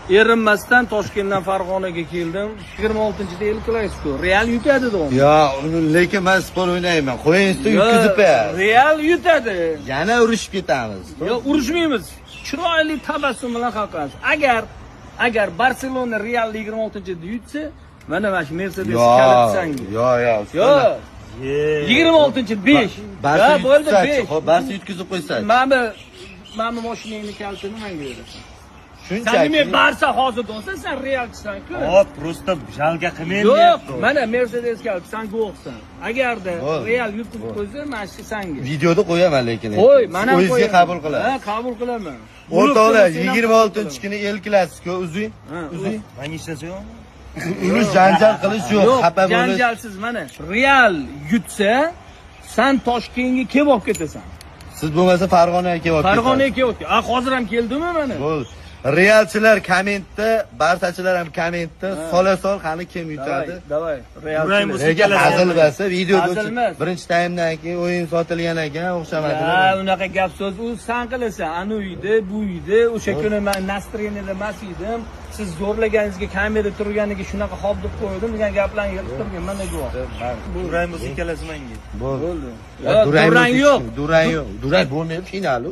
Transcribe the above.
Erinmasdan Toshkentdan Farg'onaga keldim. 26-da El Clasico. Real yutadi dom. Yo, lekin men sport o'ynayman. Qo'yingizda yutkizib qo'yasiz. Real yutadi. Yana urushib ketamiz. Yo, urushmaymiz. Chiroyli tabassum bilan qalqamiz. Agar Barselona Real 26-da yutsa, mana shu Mercedes kalitsangi. Yo. Yo. 26-5. Barsa bo'ldi 5. Xo'p, Barsa yutkizib qo'ysa. Mana mashinangni kalitini menga berasan. Shunchaki. Sen Barsa hozir bo'lsan, sen Realchisan-ku. Hop, просто jalga qilmayman. Yo'q, mana Mercedes kalit, sen guvohsan. Agarda Real yutib qo'ysa, mana shu senga. Videoda qo'yaman lekin. Qo'y, mana o'zingizga qabul qilasiz. Ha, qabul qilaman. O'rtoqlar, 26-kuni El Clasico uzing. Uzing. Menga ishlasam. Urush janjal qilish yo'q, xafa bo'lish. Janjalsiz mana. Real yutsa, sen Toshkentga kelib olib ketasan. Siz bo'lmasa Farg'onaga kelib olib. Farg'onaga kelib olib. Hozir ham keldimi mana? Bo'ldi. Realchilar kommentda, Barsachilar ham kommentda sola-sol qani kim yutadi? Davay. Nega hazil bo'lsa, videoga birinchi taymdan keyin o'yin sotilgan ekan, o'xshamadi. Ha, unaqa gap so'z u san qilasan. Ani uyda, bu uyda, o'sha kuni men настроенияda emas edim. Siz zo'rlaganingizga kamera turganiga shunaqa hop deb qo'ydim degan gaplarni yig'ib turgan mana guvoh. Durang bo'lsa ikkalasi menga. Bo'ldi. Durang yo'q. Durang yo'q. Durang bo'lmaydi, finali.